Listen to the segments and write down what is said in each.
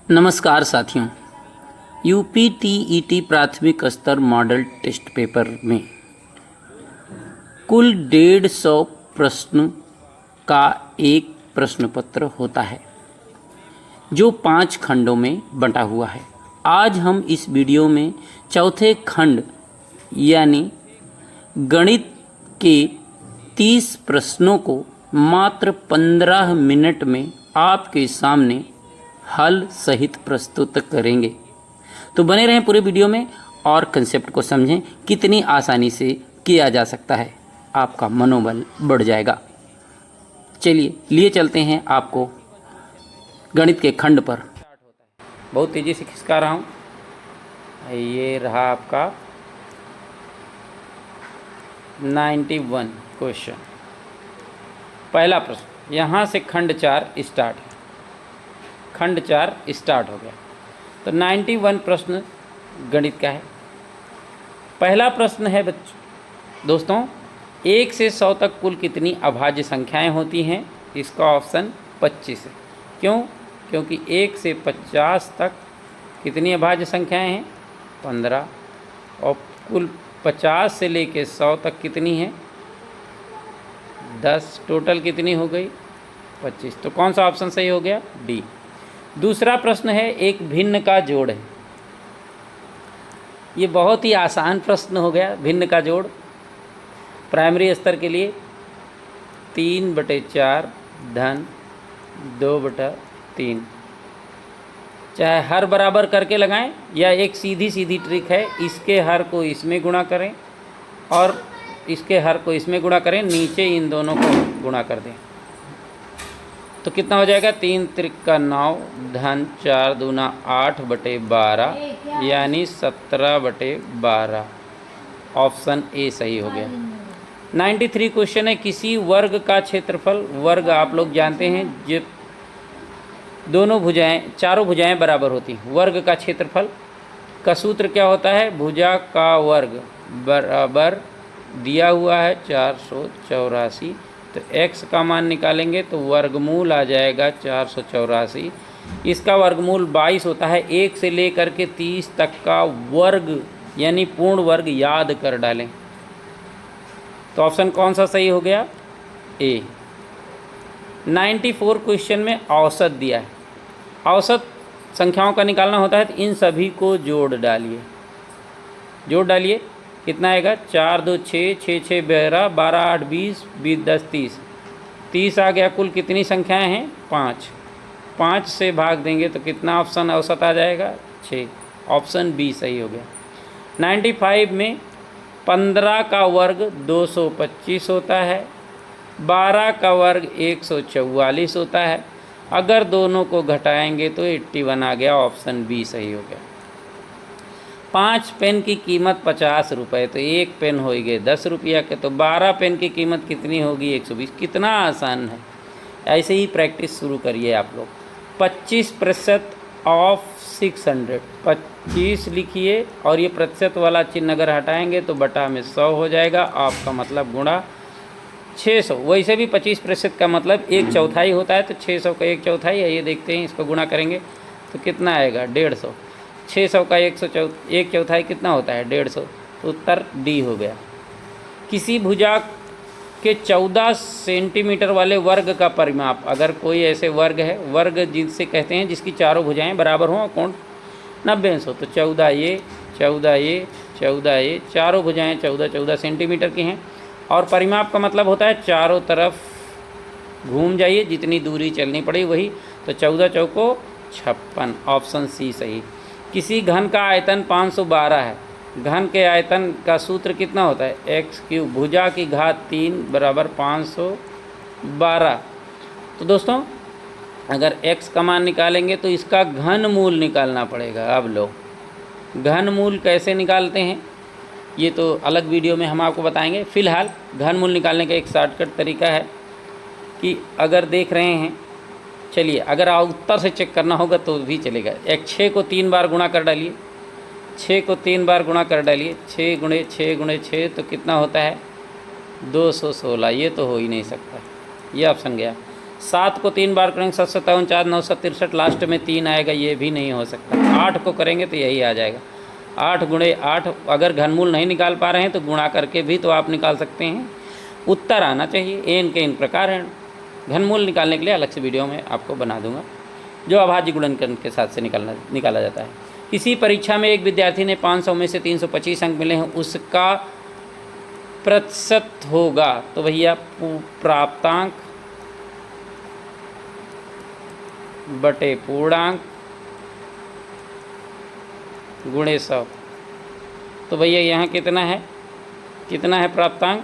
नमस्कार साथियों। यूपी-टीईटी प्राथमिक स्तर मॉडल टेस्ट पेपर में कुल 150 प्रश्न का एक प्रश्न पत्र होता है जो 5 खंडों में बंटा हुआ है। आज हम इस वीडियो में चौथे खंड यानी गणित के 30 प्रश्नों को मात्र 15 मिनट में आपके सामने हल सहित प्रस्तुत करेंगे। तो बने रहें पूरे वीडियो में और कंसेप्ट को समझें, कितनी आसानी से किया जा सकता है, आपका मनोबल बढ़ जाएगा। चलिए लिए चलते हैं आपको गणित के खंड पर। बहुत तेज़ी से खिसका रहा हूँ। ये रहा आपका 91 क्वेश्चन। पहला प्रश्न, यहाँ से खंड 4 स्टार्ट है। खंड 4 स्टार्ट हो गया तो 91 प्रश्न गणित का है। पहला प्रश्न है दोस्तों, 1 से 100 तक कुल कितनी अभाज्य संख्याएं होती हैं? इसका ऑप्शन 25 है। क्यों? क्योंकि 1 से 50 तक कितनी अभाज्य संख्याएं हैं? 15। और कुल 50 से लेके 100 तक कितनी है? 10। टोटल कितनी हो गई? 25। तो कौन सा ऑप्शन सही हो गया? डी। दूसरा प्रश्न है, एक भिन्न का जोड़ है। ये बहुत ही आसान प्रश्न हो गया। भिन्न का जोड़ प्राइमरी स्तर के लिए 3/4 धन 2/3, चाहे हर बराबर करके लगाएं या एक सीधी सीधी ट्रिक है, इसके हर को इसमें गुणा करें और इसके हर को इसमें गुणा करें, नीचे इन दोनों को गुणा कर दें तो कितना हो जाएगा? 3 त्रिका 9 धन 4 दूना 8/12 यानी 17/12। ऑप्शन ए सही हो गया। 93 क्वेश्चन है, किसी वर्ग का क्षेत्रफल, वर्ग आप लोग जानते हैं जो चारों भुजाएं बराबर होती हैं। वर्ग का क्षेत्रफल का सूत्र क्या होता है? भुजा का वर्ग बराबर दिया हुआ है 484, तो x का मान निकालेंगे तो वर्गमूल आ जाएगा 484। इसका वर्गमूल 22 होता है। 1 से लेकर के 30 तक का वर्ग यानी पूर्ण वर्ग याद कर डालें। तो ऑप्शन कौन सा सही हो गया? ए। 94 क्वेश्चन में औसत दिया है। औसत संख्याओं का निकालना होता है तो इन सभी को जोड़ डालिए। कितना आएगा? 4 2 6 6 6 12 12 8 20 20 10 30 30 आ गया। कुल कितनी संख्याएं हैं? 5। 5 से भाग देंगे तो कितना ऑप्शन औसत आ जाएगा? 6। ऑप्शन बी सही हो गया। 95 में 15 का वर्ग 225 होता है, 12 का वर्ग 144 होता है। अगर दोनों को घटाएंगे तो 81 आ गया। ऑप्शन बी सही हो गया। 5 पेन की कीमत 50 रुपये, तो एक पेन हो गए 10 रुपया के, तो 12 पेन की कीमत कितनी होगी? 120। कितना आसान है। ऐसे ही प्रैक्टिस शुरू करिए आप लोग। 25% ऑफ 600, 25 लिखिए और ये प्रतिशत वाला चिन्ह अगर हटाएंगे तो बटा में 100 हो जाएगा। आपका मतलब गुणा 600। वैसे भी 25% का मतलब 1/4 होता है, तो 600 का 1/4 है। ये देखते हैं, इसको गुणा करेंगे तो कितना आएगा? 150। 600 का 1/4 कितना होता है? 150। तो उत्तर डी हो गया। किसी भुजा के 14 सेंटीमीटर वाले वर्ग का परिमाप, अगर कोई ऐसे वर्ग है, वर्ग जिसे कहते हैं जिसकी चारों भुजाएं बराबर हों, कोण 90 अंश हो, तो 14 ये 14 ये 14 ये, चारों भुजाएं 14 सेंटीमीटर की हैं। और परिमाप का मतलब होता है चारों तरफ घूम जाइए, जितनी दूरी चलनी पड़े वही, तो 14 चौको 56। ऑप्शन सी सही। किसी घन का आयतन 512 है। घन के आयतन का सूत्र कितना होता है? x3। भुजा की घात 3 बराबर 512। तो दोस्तों अगर x का मान निकालेंगे तो इसका घन मूल निकालना पड़ेगा। अब लो घन मूल कैसे निकालते हैं ये तो अलग वीडियो में हम आपको बताएंगे। फ़िलहाल घन मूल निकालने का एक शॉर्टकट तरीका है कि अगर देख रहे हैं, चलिए अगर उत्तर से चेक करना होगा तो भी चलेगा। 6 को 3 बार गुणा कर डालिए, 6 को 3 बार गुणा कर डालिए, 6 गुणे 6 गुणे 6 तो कितना होता है? 216। ये तो हो ही नहीं सकता, ये ऑप्शन गया। 7 को 3 बार करेंगे 7 7 49 963, लास्ट में 3 आएगा, ये भी नहीं हो सकता। 8 को करेंगे तो यही आ जाएगा। 8 गुणे 8, अगर घनमूल नहीं निकाल पा रहे हैं तो गुणा करके भी तो आप निकाल सकते हैं। उत्तर आना चाहिए। n के इन प्रकार हैं। घनमूल निकालने के लिए अलग से वीडियो में आपको बना दूंगा, जो अभाज्य गुणनखंड के साथ से निकाला जाता है। किसी परीक्षा में एक विद्यार्थी ने 500 में से 325 अंक मिले हैं, उसका प्रतिशत होगा, तो भैया प्राप्तांक बटे पूर्णांक गुणे 100। तो भैया यहाँ कितना है प्राप्तांक?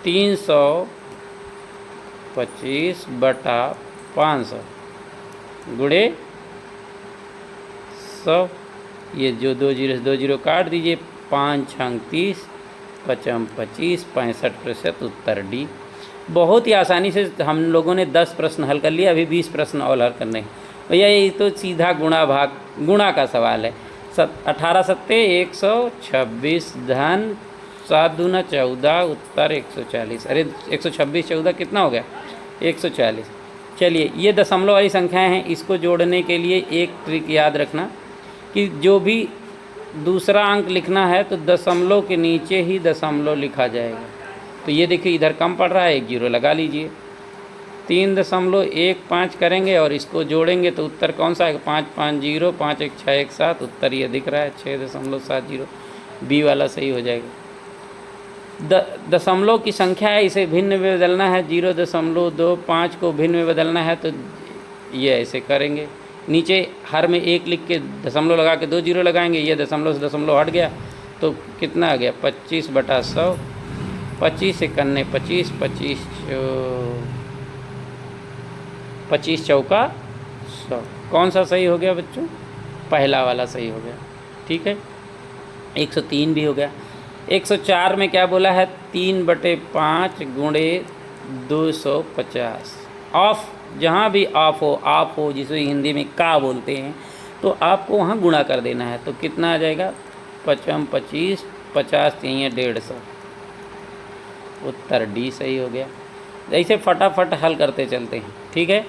325 बटा 500 गुणे 100। ये जो 2 जीरो काट दीजिए, 5 अंक 30, 55 25, 65%। उत्तर डी। बहुत ही आसानी से हम लोगों ने 10 प्रश्न हल कर लिए, अभी 20 प्रश्न और हल करने हैं। भैया ये तो सीधा गुणा का सवाल है। 18 सत्ते 126 धन 7 दूना 14, उत्तर 140। अरे 126 14 कितना हो गया? 140। चलिए, ये दशमलव वाली संख्याएं हैं, इसको जोड़ने के लिए एक ट्रिक याद रखना कि जो भी दूसरा अंक लिखना है तो दशमलव के नीचे ही दशमलव लिखा जाएगा। तो ये देखिए इधर कम पड़ रहा है, 1 जीरो लगा लीजिए। 3.15 करेंगे और इसको जोड़ेंगे तो उत्तर कौन सा आएगा? 5 5 0, 5 1 6 1 7। उत्तर ये दिख रहा है 6.70। बी वाला सही हो जाएगा। दशमलव की संख्या है, इसे भिन्न में बदलना है। 0.25 को भिन्न में बदलना है तो ये ऐसे करेंगे। नीचे हर में 1 लिख के दशमलव लगा के 2 जीरो लगाएंगे। ये दशमलव से दशमलव हट गया तो कितना आ गया? 25 बटा 100। 25 से करने 25 25 चौका 100। कौन सा सही हो गया बच्चों? पहला वाला सही हो गया। ठीक है, 103 भी हो गया। 104 में क्या बोला है? 3/5 गुणे 250। ऑफ, जहाँ भी ऑफ हो जिसे हिंदी में का बोलते हैं, तो आपको वहाँ गुणा कर देना है। तो कितना आ जाएगा? 55 25, 50 3 150। उत्तर डी सही हो गया। ऐसे फटाफट हल करते चलते हैं। ठीक है,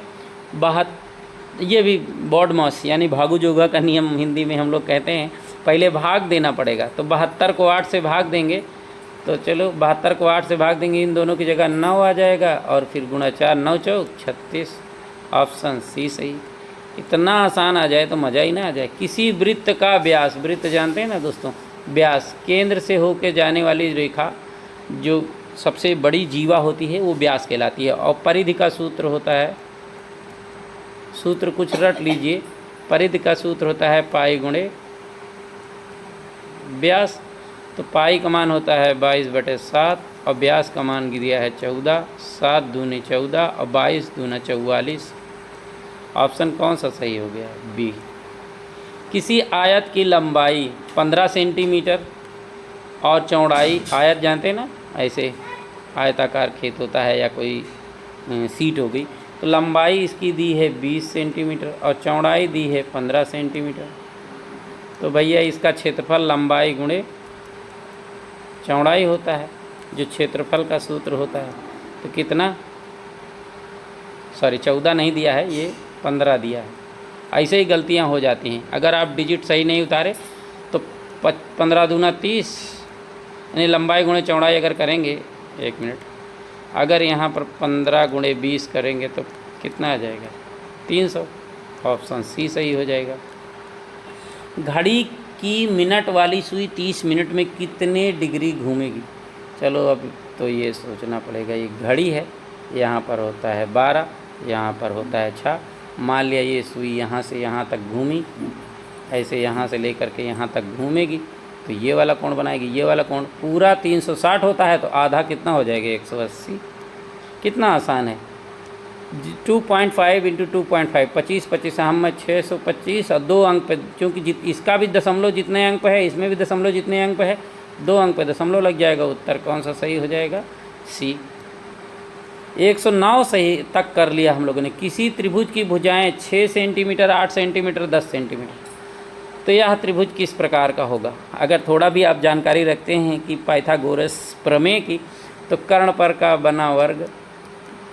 ये भी बॉड मॉस यानी भागु जोगा का नियम हिंदी में हम लोग कहते हैं। पहले भाग देना पड़ेगा, तो 72 को 8 से भाग देंगे। तो चलो 72 को 8 से भाग देंगे, इन दोनों की जगह 9 आ जाएगा और फिर गुणा 4 9 चौक 36। ऑप्शन सी सही। इतना आसान आ जाए तो मज़ा ही ना आ जाए। किसी वृत्त का व्यास, वृत्त जानते हैं ना दोस्तों, व्यास, केंद्र से होकर जाने वाली रेखा जो सबसे बड़ी जीवा होती है वो व्यास कहलाती है। और परिधि का सूत्र होता है, सूत्र कुछ रट लीजिए। परिधि का सूत्र होता है पाई गुणे व्यास। तो पाई का मान होता है 22/7 और व्यास का मान दिया है 14। 7 दूनी 14 और 22 दूना 44। ऑप्शन कौन सा सही हो गया? बी। किसी आयत की लंबाई 15 सेंटीमीटर और चौड़ाई, आयत जानते हैं ना, ऐसे आयताकार खेत होता है या कोई सीट हो गई, तो लंबाई इसकी दी है 20 सेंटीमीटर और चौड़ाई दी है 15 सेंटीमीटर। तो भैया इसका क्षेत्रफल लंबाई गुणे चौड़ाई होता है, जो क्षेत्रफल का सूत्र होता है। तो कितना? 14 नहीं दिया है, ये 15 दिया है। ऐसे ही गलतियां हो जाती हैं। अगर आप डिजिट सही नहीं उतारे तो 15 दूना 30, यानी लंबाई गुणे चौड़ाई अगर करेंगे, 1 मिनट, अगर यहाँ पर 15 गुणे 20 करेंगे तो कितना आ जाएगा? 300। ऑप्शन सी सही हो जाएगा। घड़ी की मिनट वाली सुई 30 मिनट में कितने डिग्री घूमेगी? चलो अब तो ये सोचना पड़ेगा। ये घड़ी है, यहाँ पर होता है 12, यहाँ पर होता है 6। मान लिया ये सुई यहाँ से यहाँ तक घूमी, ऐसे यहाँ से लेकर के यहाँ तक घूमेगी, तो ये वाला कोण बनाएगी। ये वाला कोण पूरा 360 होता है, तो आधा कितना हो जाएगा? 180। कितना आसान है। 2.5 × 2.5 25 25 हम में 625 और 2 अंक पे, क्योंकि इसका भी दशमलव जितने अंक पे है, इसमें भी दशमलव जितने अंक पे है, 2 अंक पे दशमलव लग जाएगा। उत्तर कौन सा सही हो जाएगा? सी। 109 सही तक कर लिया हम लोगों ने। किसी त्रिभुज की भुजाएं 6 सेंटीमीटर 8 सेंटीमीटर 10 सेंटीमीटर, तो यह त्रिभुज किस प्रकार का होगा? अगर थोड़ा भी आप जानकारी रखते हैं कि पाइथागोरस प्रमेय की, तो कर्ण पर का बना वर्ग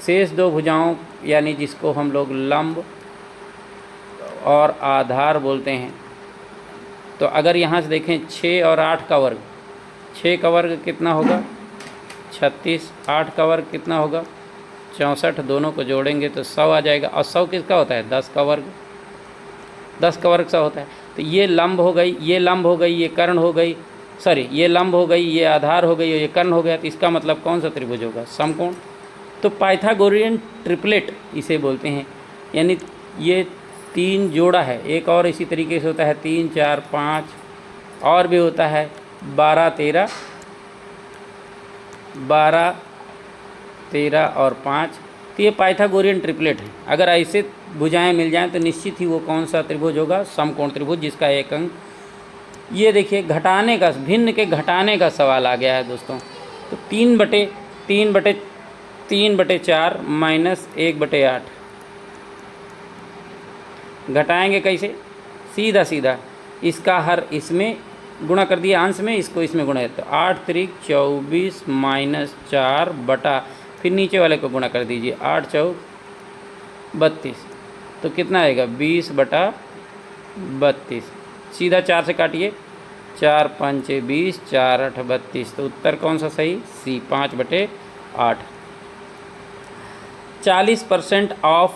शेष 2 भुजाओं यानी जिसको हम लोग लंब और आधार बोलते हैं। तो अगर यहाँ से देखें 6 और 8 का वर्ग, 6 का वर्ग कितना होगा 36, 8 का वर्ग कितना होगा 64, दोनों को जोड़ेंगे तो 100 आ जाएगा। और 100 किसका होता है 10 का वर्ग, 10 का वर्ग 100 होता है। तो ये लंब हो गई, ये लंब हो गई, ये कर्ण हो गई, सॉरी ये लंब हो गई, ये आधार हो गई और ये कर्ण हो गया। तो इसका मतलब कौन सा त्रिभुज होगा समकोण। तो पाइथागोरियन ट्रिपलेट इसे बोलते हैं, यानी ये 3 जोड़ा है। एक और इसी तरीके से होता है 3 4 5 और भी होता है 12 13, 12 13 और 5। तो ये पाइथागोरियन ट्रिपलेट है। अगर ऐसे भुजाएं मिल जाएं तो निश्चित ही वो कौन सा त्रिभुज होगा समकोण त्रिभुज, जिसका एक अंक। ये देखिए घटाने का, भिन्न के घटाने का सवाल आ गया है दोस्तों। तो 3/4 माइनस 1/8 घटाएंगे कैसे, सीधा सीधा इसका हर इसमें गुणा कर दिया अंश में, इसको इसमें गुणा है। तो 8 त्रिक 24 माइनस 4 बटा, फिर नीचे वाले को गुणा कर दीजिए 8 चौक 32। तो कितना आएगा 20/32। सीधा 4 से काटिए, 4 पंचे 20, 4 8 32। तो उत्तर कौन सा सही, सी 5/8। 40% ऑफ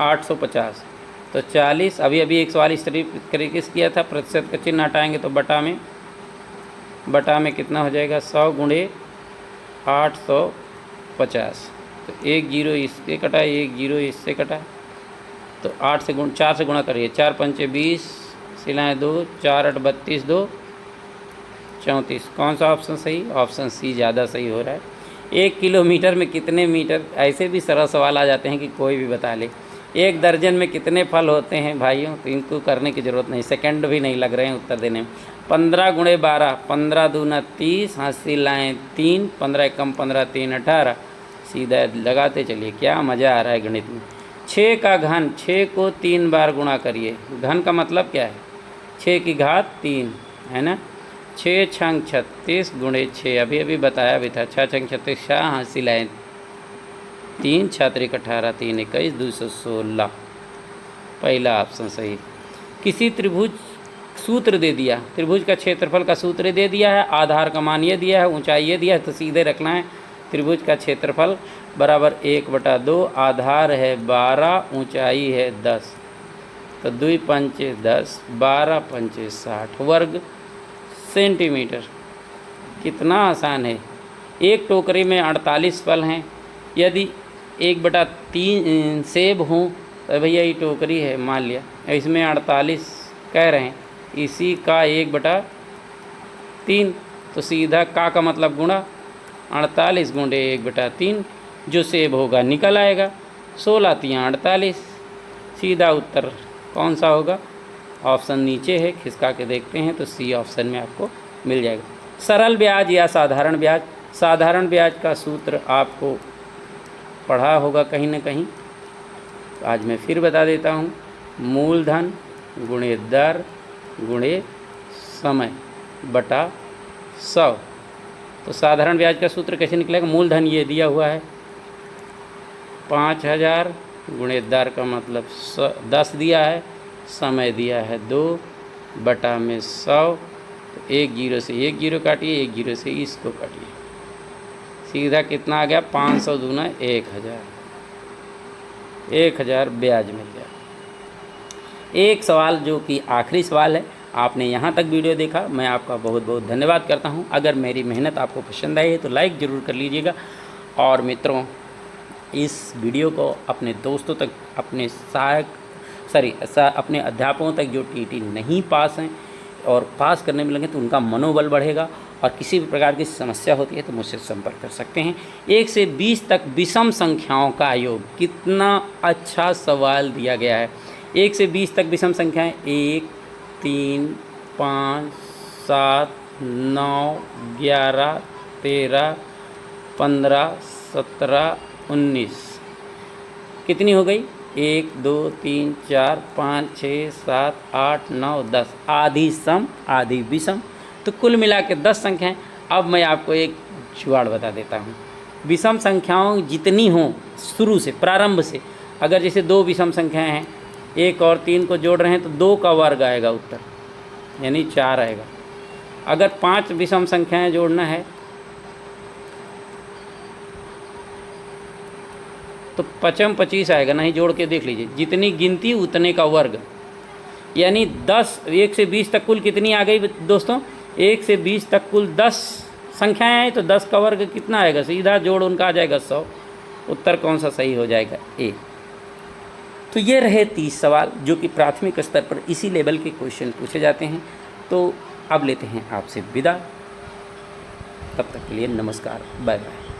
850। तो 40, अभी अभी एक सवाल इस तरीके से किया था, प्रतिशत का चिन्ह हटाएंगे तो बटा में कितना हो जाएगा 100 गुणे 850। तो 1 0 इससे कटा, 1 0 इससे कटा। तो 4 से गुणा करिए, 4 पंचे 20, सिलाएँ 2, 4 8 32, 2 34। कौन सा ऑप्शन सही, ऑप्शन सी ज़्यादा सही हो रहा है। 1 किलोमीटर में कितने मीटर, ऐसे भी सरल सवाल आ जाते हैं कि कोई भी बता ले। 1 दर्जन में कितने फल होते हैं भाइयों, तो इनको करने की ज़रूरत नहीं, सेकंड भी नहीं लग रहे हैं उत्तर देने में। 15 गुणे 12, 15 दूना 30, हासिल लाएँ 3, 15 कम 15 3 18। सीधा लगाते चलिए, क्या मज़ा आ रहा है गणित में। 6 का घन, 6 को 3 बार गुणा करिए। घन का मतलब क्या है, 6 की घात 3 है ना। 6 छंग 36 गुणे 6, अभी अभी बताया भी था, 6 छंग 36, शाह हासिल आए 3, 6 त्रिक 18, 3 21, 216। पहला ऑप्शन सही। किसी त्रिभुज सूत्र दे दिया, त्रिभुज का क्षेत्रफल का सूत्र दे दिया है, आधार का मान ये दिया है, ऊंचाई ये दिया है, तो सीधे रखना है त्रिभुज का क्षेत्रफल बराबर 1/2, आधार है 12, ऊंचाई है 10। तो 2 पंचे 10, 12 पंचे 60 वर्ग सेंटीमीटर। कितना आसान है। एक टोकरी में 48 फल हैं, यदि 1/3 सेब हों तो भैया ये टोकरी है मान लिया, इसमें 48 कह रहे हैं, इसी का 1/3। तो सीधा का मतलब गुणा 48 गुणे 1/3, जो सेब होगा निकल आएगा। 16 तियाँ 48, सीधा उत्तर कौन सा होगा, ऑप्शन नीचे है, खिसका के देखते हैं तो सी ऑप्शन में आपको मिल जाएगा। सरल ब्याज या साधारण ब्याज, साधारण ब्याज का सूत्र आपको पढ़ा होगा कहीं ना कहीं, तो आज मैं फिर बता देता हूँ। मूलधन गुणे दर गुणे समय बटा 100। तो साधारण ब्याज का सूत्र कैसे निकलेगा, मूलधन ये दिया हुआ है 5000 गुणे दर का मतलब 10 दिया है, समय दिया है 2 बटा में 100। तो 1 0 से 1 0 काटिए, 1 0 से इसको काटिए, सीधा कितना आ गया 500 दूना 1000 ब्याज मिल गया। एक सवाल जो कि आखिरी सवाल है, आपने यहाँ तक वीडियो देखा, मैं आपका बहुत बहुत धन्यवाद करता हूँ। अगर मेरी मेहनत आपको पसंद आई है तो लाइक ज़रूर कर लीजिएगा। और मित्रों, इस वीडियो को अपने दोस्तों तक, अपने अपने अध्यापकों तक जो टीटी नहीं पास हैं और पास करने में लगे तो उनका मनोबल बढ़ेगा। और किसी भी प्रकार की समस्या होती है तो मुझसे संपर्क कर सकते हैं। 1 से 20 तक विषम संख्याओं का योग, कितना अच्छा सवाल दिया गया है। 1 से 20 तक विषम संख्याएं 1 3 5 7 9 11 13 15 17 19 कितनी हो गई, 1 2 3 4 5 6 7 8 9 10, आधी सम आधी विषम, तो कुल मिला के 10 संख्याएँ। अब मैं आपको एक जुगाड़ बता देता हूँ। विषम संख्याओं जितनी हों शुरू से, प्रारंभ से, अगर जैसे 2 विषम संख्याएं हैं, 1 और 3 को जोड़ रहे हैं तो 2 का वर्ग आएगा उत्तर, यानी 4 आएगा। अगर 5 विषम संख्याएं जोड़ना है तो 5 25 आएगा, नहीं जोड़ के देख लीजिए, जितनी गिनती उतने का वर्ग, यानी 10, 1 से 20 तक कुल कितनी आ गई दोस्तों? 1 से 20 तक कुल 10 संख्याएं हैं, तो 10 का वर्ग कितना आएगा? सीधा जोड़ उनका आ जाएगा 100। उत्तर कौन सा सही हो जाएगा? ए। तो ये रहे 30 सवाल जो कि प्राथमिक स्तर पर इसी लेवल के क्वेश्चन पूछे जाते हैं। तो अब लेते हैं आपसे विदा, तब तक के लिए नमस्कार, बाय बाय।